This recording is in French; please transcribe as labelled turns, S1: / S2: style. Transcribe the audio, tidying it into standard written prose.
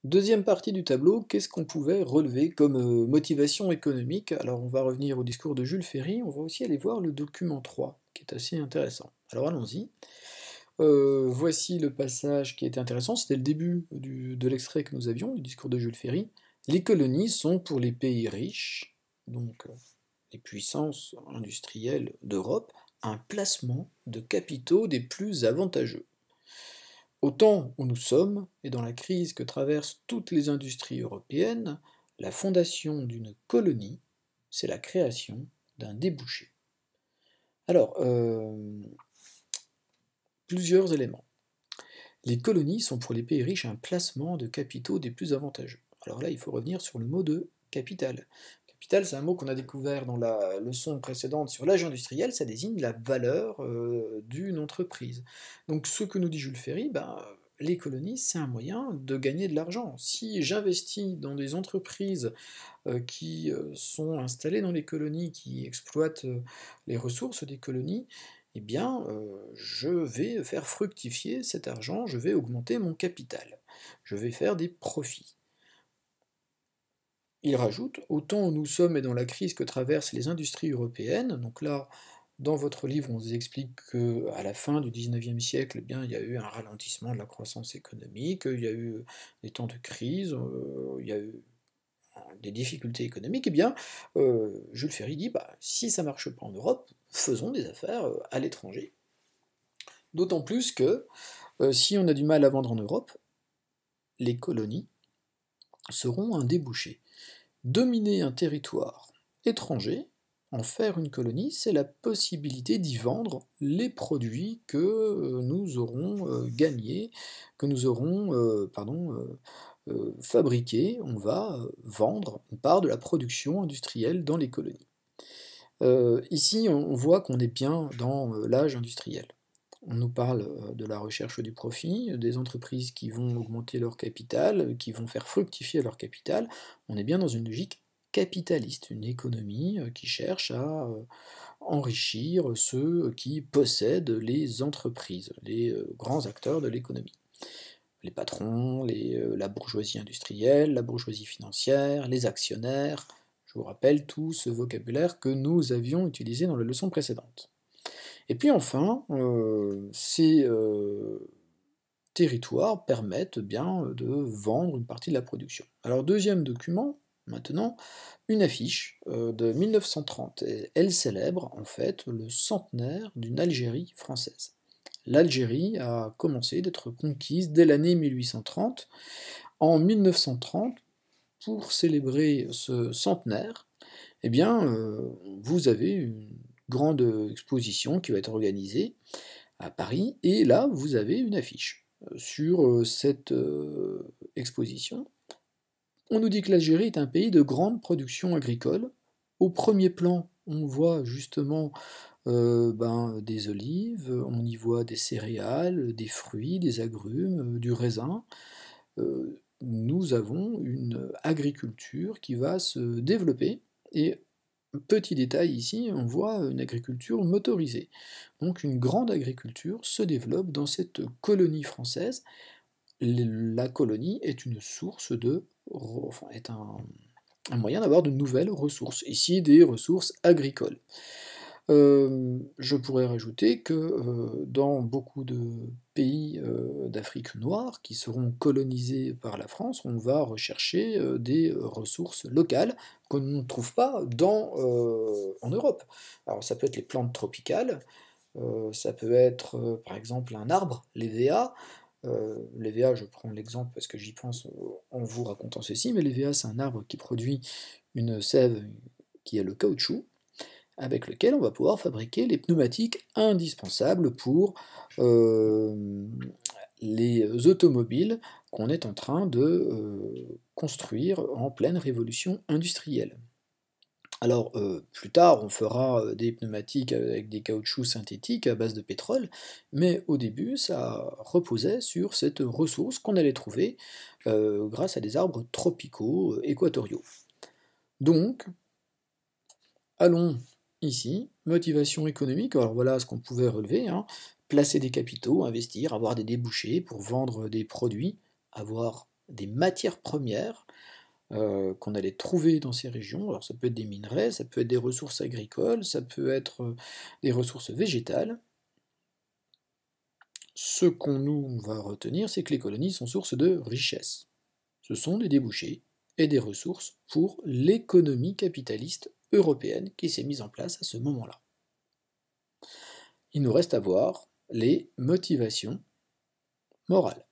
S1: Deuxième partie du tableau, qu'est-ce qu'on pouvait relever comme motivation économique? Alors on va revenir au discours de Jules Ferry, on va aussi aller voir le document 3, qui est assez intéressant. Alors allons-y. Voici le passage qui était intéressant, c'était le début de l'extrait que nous avions, du discours de Jules Ferry. Les colonies sont pour les pays riches, donc les puissances industrielles d'Europe, un placement de capitaux des plus avantageux. Au temps où nous sommes, et dans la crise que traversent toutes les industries européennes, la fondation d'une colonie, c'est la création d'un débouché. Alors, plusieurs éléments. Les colonies sont pour les pays riches un placement de capitaux des plus avantageux. Alors là, il faut revenir sur le mot de capital. Capital, c'est un mot qu'on a découvert dans la leçon précédente sur l'âge industriel, ça désigne la valeur d'une entreprise. Donc ce que nous dit Jules Ferry, les colonies, c'est un moyen de gagner de l'argent. Si j'investis dans des entreprises qui sont installées dans les colonies, qui exploitent les ressources des colonies, eh bien, je vais faire fructifier cet argent, je vais augmenter mon capital, je vais faire des profits. Il rajoute, au temps où nous sommes et dans la crise que traversent les industries européennes, donc là, dans votre livre, on vous explique qu'à la fin du XIXe siècle, eh bien, il y a eu un ralentissement de la croissance économique, il y a eu des temps de crise, il y a eu des difficultés économiques, eh bien, Jules Ferry dit, si ça marche pas en Europe, faisons des affaires à l'étranger. D'autant plus que si on a du mal à vendre en Europe, les colonies seront un débouché. Dominer un territoire étranger, en faire une colonie, c'est la possibilité d'y vendre les produits que nous aurons gagnés, que nous aurons fabriqués. On va vendre une part de la production industrielle dans les colonies. Ici, on voit qu'on est bien dans l'âge industriel. On nous parle de la recherche du profit, des entreprises qui vont augmenter leur capital, qui vont faire fructifier leur capital. On est bien dans une logique capitaliste, une économie qui cherche à enrichir ceux qui possèdent les entreprises, les grands acteurs de l'économie. Les patrons, la bourgeoisie industrielle, la bourgeoisie financière, les actionnaires. Je vous rappelle tout ce vocabulaire que nous avions utilisé dans la leçon précédente. Et puis enfin, ces territoires permettent bien de vendre une partie de la production. Alors deuxième document, maintenant, une affiche de 1930. Et elle célèbre en fait le centenaire d'une Algérie française. L'Algérie a commencé d'être conquise dès l'année 1830. En 1930, pour célébrer ce centenaire, eh bien, vous avez une grande exposition qui va être organisée à Paris, et là, vous avez une affiche. Sur cette exposition, on nous dit que l'Algérie est un pays de grande production agricole. Au premier plan, on voit justement des olives, on y voit des céréales, des fruits, des agrumes, du raisin. Nous avons une agriculture qui va se développer, et petit détail ici, on voit une agriculture motorisée. Donc une grande agriculture se développe dans cette colonie française. La colonie est une source est un moyen d'avoir de nouvelles ressources, ici des ressources agricoles. Je pourrais rajouter que dans beaucoup de pays d'Afrique noire qui seront colonisés par la France, on va rechercher des ressources locales qu'on ne trouve pas en Europe. Alors ça peut être les plantes tropicales, ça peut être par exemple un arbre, l'EVA. L'EVA, je prends l'exemple parce que j'y pense en vous racontant ceci, mais l'EVA c'est un arbre qui produit une sève qui est le caoutchouc, avec lequel on va pouvoir fabriquer les pneumatiques indispensables pour les automobiles qu'on est en train de construire en pleine révolution industrielle. Alors, plus tard, on fera des pneumatiques avec des caoutchoucs synthétiques à base de pétrole, mais au début, ça reposait sur cette ressource qu'on allait trouver grâce à des arbres tropicaux équatoriaux. Donc, allons ici, motivation économique, alors voilà ce qu'on pouvait relever, hein. Placer des capitaux, investir, avoir des débouchés pour vendre des produits, avoir des matières premières qu'on allait trouver dans ces régions. Alors ça peut être des minerais, ça peut être des ressources agricoles, ça peut être des ressources végétales. Ce qu'on nous va retenir, c'est que les colonies sont source de richesse. Ce sont des débouchés et des ressources pour l'économie capitaliste européenne qui s'est mise en place à ce moment-là. Il nous reste à voir les motivations morales.